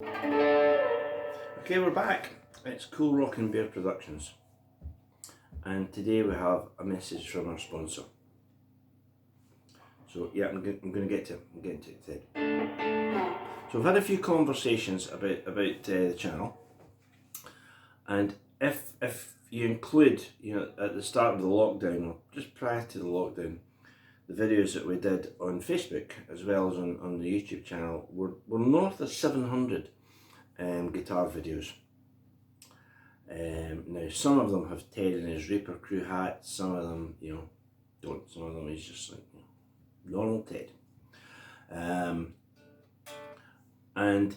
Okay, we're back. It's Cool Rockin' Bear Productions, and today we have a message from our sponsor. So yeah, I'm going to get to it. I'm getting to it today. So we've had a few conversations about the channel, and if you include, at the start of the lockdown or just prior to the lockdown, the videos that we did on Facebook as well as on the YouTube channel, we're north of 700 guitar videos. Now some of them have Ted in his Reaper Crew hat, some of them, don't. Some of them is just like normal Ted. And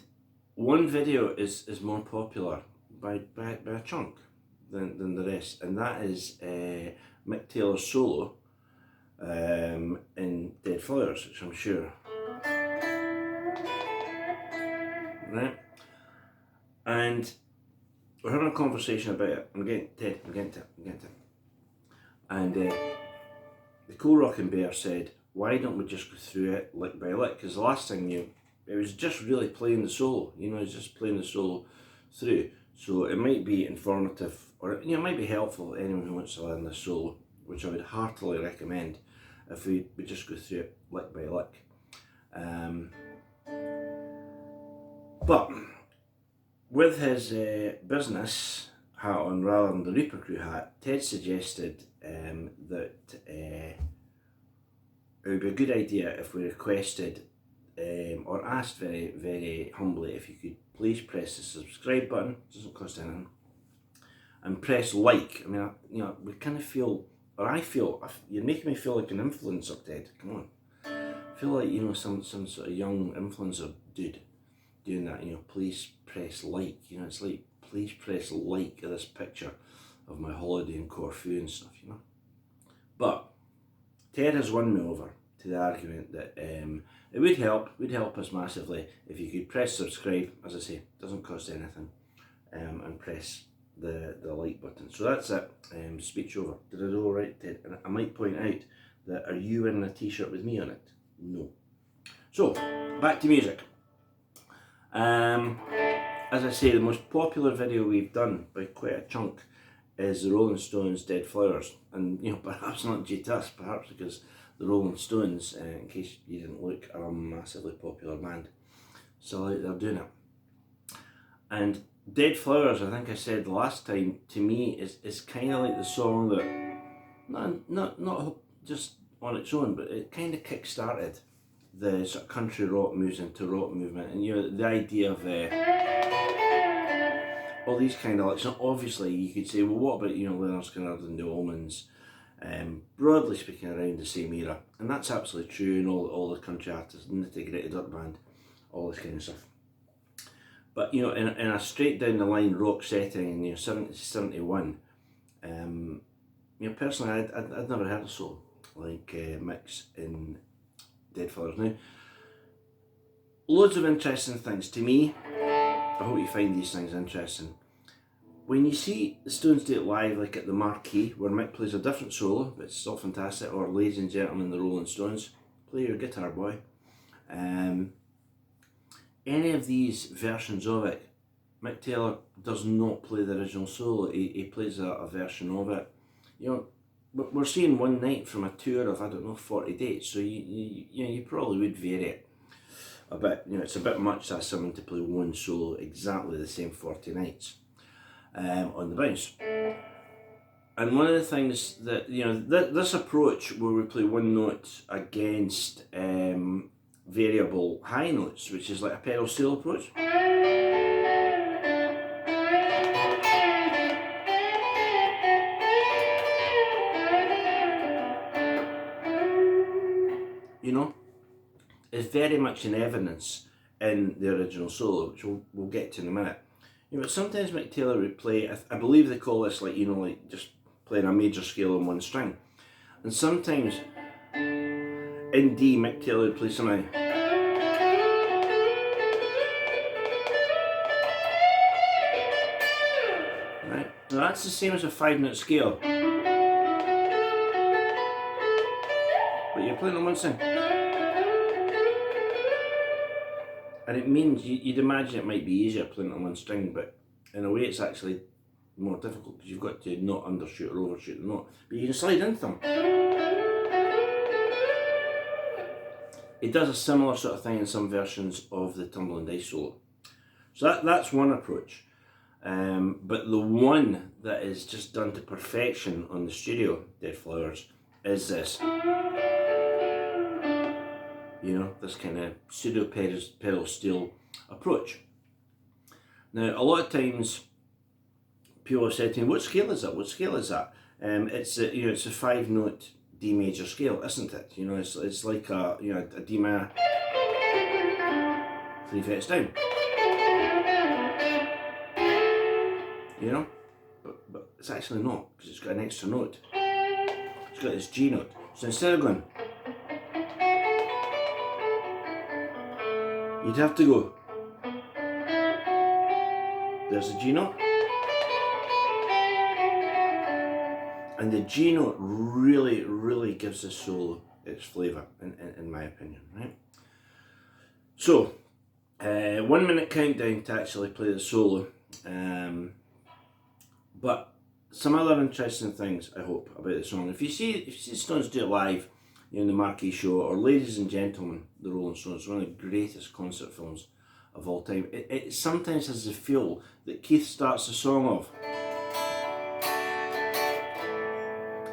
one video is more popular by a chunk than the rest, and that is Mick Taylor's solo in Dead Flowers, which I'm sure. Right? And we're having a conversation about it. I'm getting to it. And the Cool Rockin' Bear said, why don't we just go through it lick by lick? Because the last thing it was just really playing the solo. It's just playing the solo through. So it might be informative, or it might be helpful to anyone who wants to learn this solo, which I would heartily recommend if we just go through it lick by lick. But with his business hat on rather than the Reaper Crew hat, Ted suggested that it would be a good idea if we requested or asked very, very humbly if you could please press the subscribe button, doesn't cost anything, and press like. I mean, we kind of feel, or I feel, you're making me feel like an influencer, Ted. Come on. I feel like, some sort of young influencer dude doing that, please press like. It's like, please press like of this picture of my holiday in Corfu and stuff, But Ted has won me over to the argument that it would help us massively if you could press subscribe, as I say, doesn't cost anything, and press the like button. So that's it, speech over. Did I do all right, Ted? And I might point out that, are you wearing a t-shirt with me on it? No. So, back to music. As I say, the most popular video we've done by quite a chunk is the Rolling Stones' Dead Flowers, and perhaps not due to us, perhaps because the Rolling Stones, in case you didn't look, are a massively popular band, so they're doing it. And Dead Flowers, I think I said the last time, to me is kind of like the song that not just on its own, but it kind of kick-started the sort of country rock moves into rock movement, and the idea of all these kind of, like, so obviously you could say, well, what about Leonard Skinner and the Allmans, broadly speaking around the same era, and that's absolutely true, and all the country artists, Nitty Gritty Dirt Band, all this kind of stuff. But in a straight down the line rock setting in 70 to 71, personally I'd never heard a song like Mick's in Dead Flowers. Now, loads of interesting things to me. I hope you find these things interesting. When you see the Stones do it live, like at the Marquee, where Mick plays a different solo, but it's still fantastic, or Ladies and Gentlemen, the Rolling Stones, play your guitar, boy. Any of these versions of it, Mick Taylor does not play the original solo, he plays a version of it. We're seeing one night from a tour of, I don't know, 40 dates, so you probably would vary it a bit. It's a bit much to ask someone to play one solo exactly the same 40 nights on the bounce. And one of the things that, this approach where we play one note against variable high notes, which is like a pedal steel approach. Is very much in evidence in the original solo, which we'll get to in a minute. But sometimes Mick Taylor would play, I believe they call this like just playing a major scale on one string. And sometimes in D, Mick Taylor would play something. Right? Now that's the same as a 5-note scale. But you're playing on one string. And it means you'd imagine it might be easier playing on one string, but in a way it's actually more difficult because you've got to not undershoot or overshoot the note. But you can slide into them. It does a similar sort of thing in some versions of the Tumbling Dice solo. So that's one approach. But the one that is just done to perfection on the studio Dead Flowers is this. You know, this kind of pseudo pedal steel approach. Now, a lot of times people have said to me, "What scale is that? What scale is that?" It's a, you know, it's a 5-note D major scale, isn't it? You know, it's like a, you know, a D minor 3 frets down. You know, but it's actually not, because it's got an extra note. It's got this G note. So instead of going, you'd have to go. There's a G note. And the G note really, really gives this solo its flavour, in my opinion, right? So, 1 minute countdown to actually play the solo. But some other interesting things, I hope, about the song. If you see the Stones do it live, you know, in the Marquee Show, or Ladies and Gentlemen, the Rolling Stones, one of the greatest concert films of all time, it sometimes has the feel that Keith starts the song off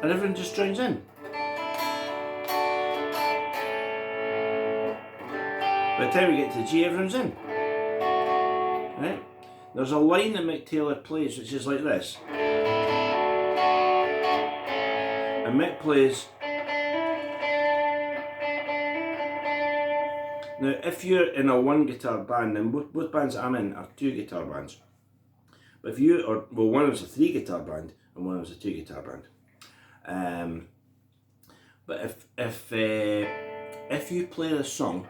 and everyone just joins in. By the time we get to G, everyone's in. Right? There's a line that Mick Taylor plays which is like this. And Mick plays. Now, if you're in a 1-guitar band, and both bands that I'm in are 2-guitar bands. But if you are, well, one was a 3-guitar band and one was a 2-guitar band. But if you play this song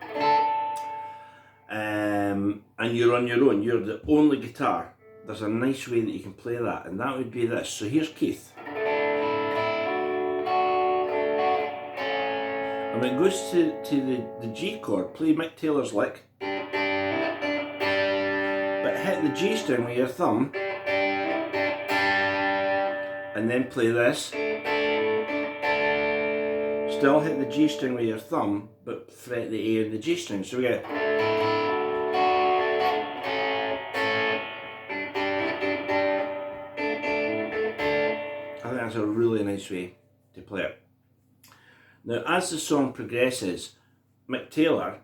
and you're on your own, you're the only guitar, there's a nice way that you can play that, and that would be this. So here's Keith. And when it goes to the G chord, play Mick Taylor's lick, but hit the G string with your thumb, and then play this. Still hit the G string with your thumb, but fret the A and the G string. So we get. I think that's a really nice way to play it. Now, as the song progresses, Mick Taylor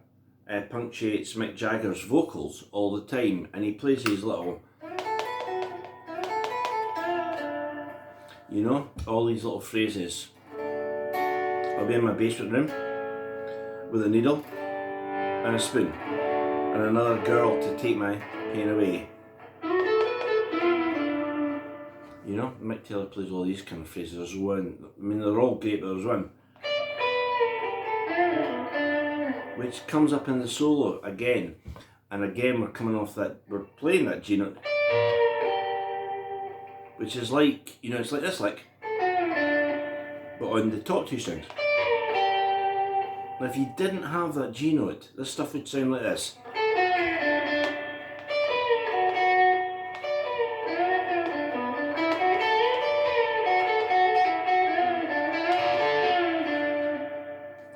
punctuates Mick Jagger's vocals all the time, and he plays these little, you know, all these little phrases. I'll be in my basement room with a needle and a spoon and another girl to take my pain away. You know, Mick Taylor plays all these kind of phrases. There's one, I mean, they're all great, but there's one which comes up in the solo again, and again we're coming off that, we're playing that G note, which is like, you know, it's like this lick, but on the top 2 strings. Now, if you didn't have that G note, this stuff would sound like this.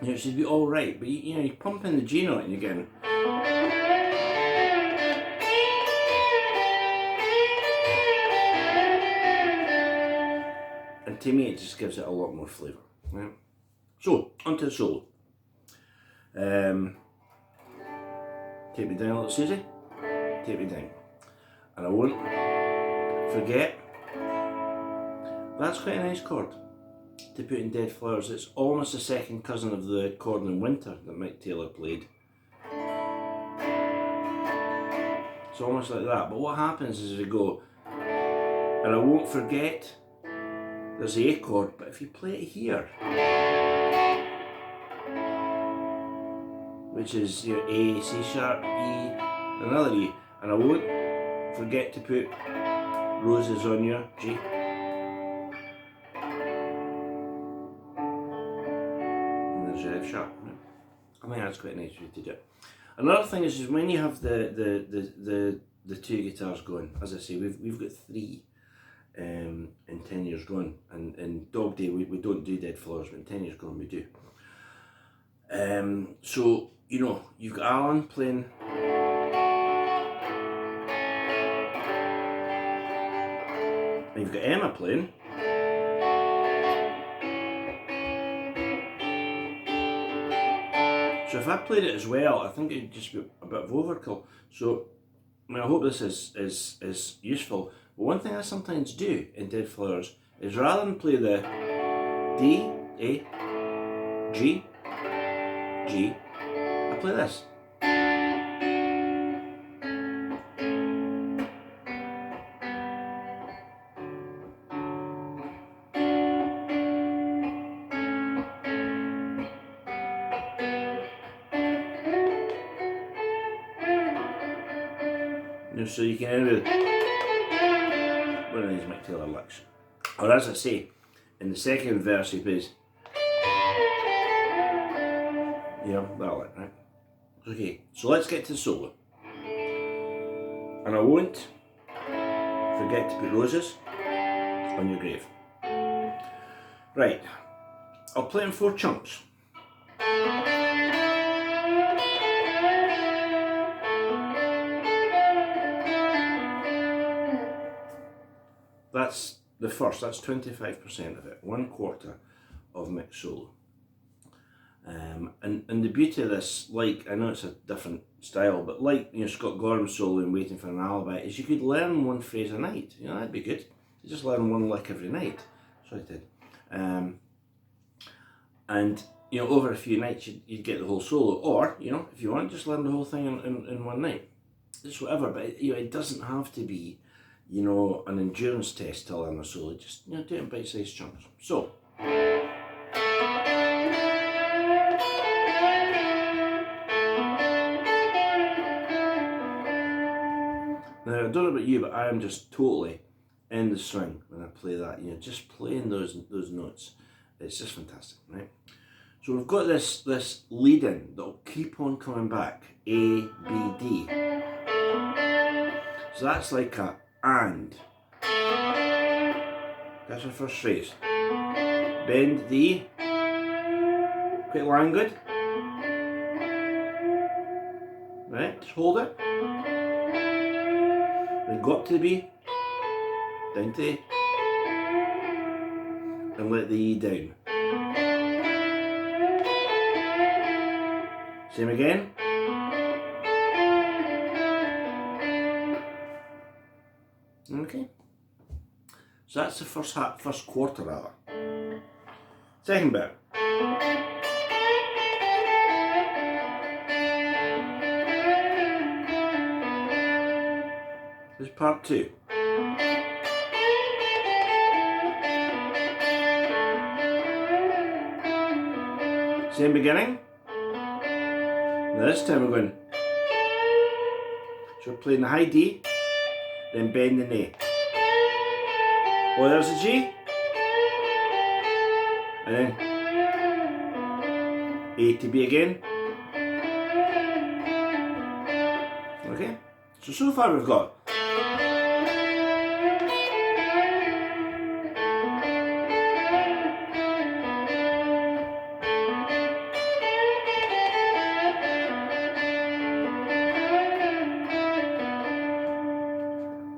You know, it should be all right, but you know, you pump in the G note and you're getting. And to me, it just gives it a lot more flavour. Right? So, onto the solo. Take me down a little, Susie. Take me down. And I won't forget, that's quite a nice chord to put in Dead Flowers. It's almost a second cousin of the chord in Winter that Mick Taylor played. It's almost like that. But what happens is we go, and I won't forget, there's the A chord, but if you play it here, which is your A, C sharp, E, another E, and I won't forget to put roses on your G. And there's your F sharp. I think that's quite a nice way to do it. Another thing is when you have the two guitars going, as I say, we've got three in 10 years gone, and in Dog Day we don't do Dead Flowers, but in 10 years gone we do. So, you know, you've got Alan playing, and you've got Emma playing, so if I played it as well, I think it'd just be a bit of overkill. So, I mean, I hope this is useful. But one thing I sometimes do in Dead Flowers is rather than play the D, A, G, G, I play this. You know, so you can end with one of these Mick Taylor licks. Or as I say, in the second verse he plays, you know, that lick, right? Okay, so let's get to the solo. And I won't forget to put roses on your grave. Right, I'll play in 4 chunks. That's the first, that's 25% of it, 1/4 of Mick's solo. And the beauty of this, like, I know it's a different style, but like, you know, Scott Gorham's solo in Waiting for an Alibi, is you could learn one phrase a night. You know, that'd be good. You just learn one lick every night. So I did. And, you know, over a few nights you'd get the whole solo. Or, you know, if you want, just learn the whole thing in one night. Just whatever, but you know, it doesn't have to be, you know, an endurance test to learn a solo. Just, you know, do it in bite-sized chunks. So, now, I don't know about you, but I am just totally in the swing when I play that. You know, just playing those notes. It's just fantastic, right? So we've got this lead in that'll keep on coming back. A, B, D. So that's like a and. That's our first phrase. Bend the E. Quite languid. Right, just hold it. Then go up to the B, down to the A, and let the E down. Same again. Okay. So that's the first quarter rather. Second bit. This is part 2. Same beginning. Now this time we're going. So we're playing the high D, then bending A. Oh, there's a G. And then A to B again. Okay. So far we've got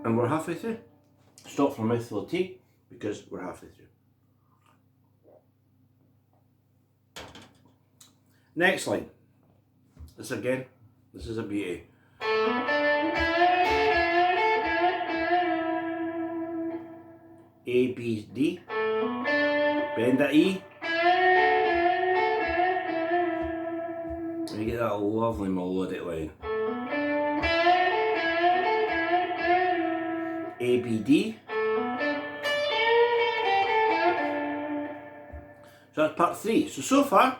and we're halfway through. Stop for a mouthful of tea because we're halfway through. Next line. This again, this is a beauty. A, B, D. Bend that E. And you get that lovely melodic line. A, B, D. So that's part 3. So far,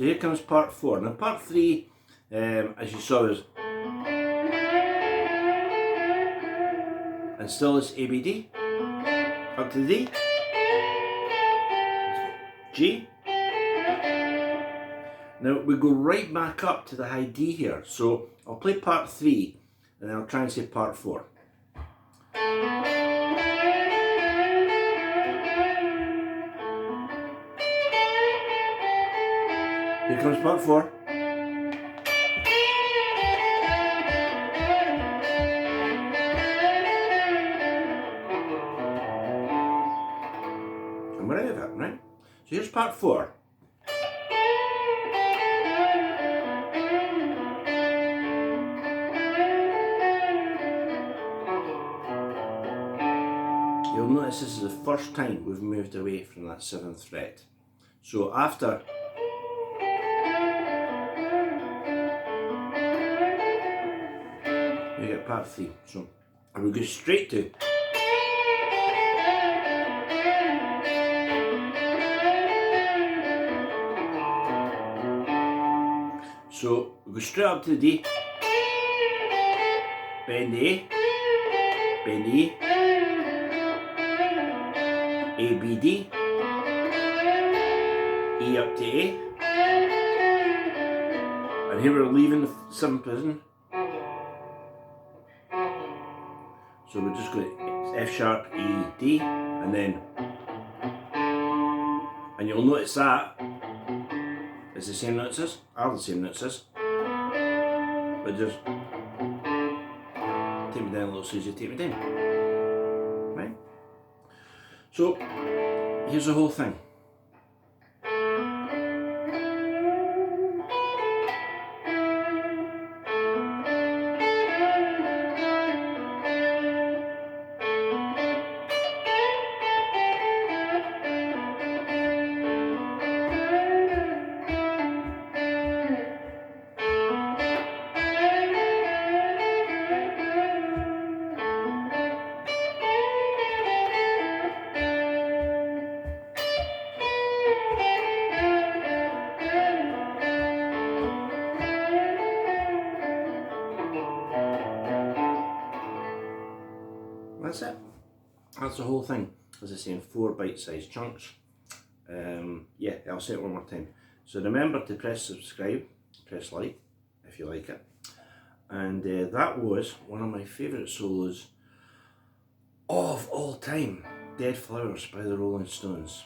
So here comes part 4. Now part 3, as you saw, is and still is ABD, up to D, G. Now we go right back up to the high D here. So I'll play part 3 and then I'll try and say part 4. Here comes part 4. And we're out of it, right? So here's part 4. You'll notice this is the first time we've moved away from that 7th fret. So after we get part 3. So and we go straight to so we go straight up to the D, bend the A, bend the E, A, B, D, E up to A, and here we're leaving the 7th position. So we're just going to F sharp, E, D, and then, and you'll notice that it's the same notes as, are the same notes as, but just take me down a little Susie, take me down, right? So here's the whole thing. That's it. That's the whole thing. As I say, in 4 bite-sized chunks. Yeah, I'll say it one more time. So remember to press subscribe, press like if you like it. And that was one of my favourite solos of all time, Dead Flowers by the Rolling Stones.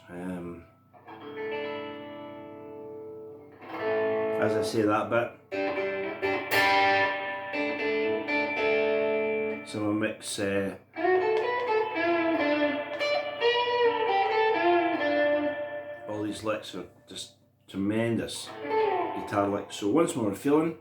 As I say that bit, some of Mick's all these licks are just tremendous guitar licks. So once more, feeling.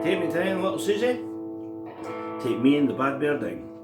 Take me down, little Susie. Take me and the bad bear down.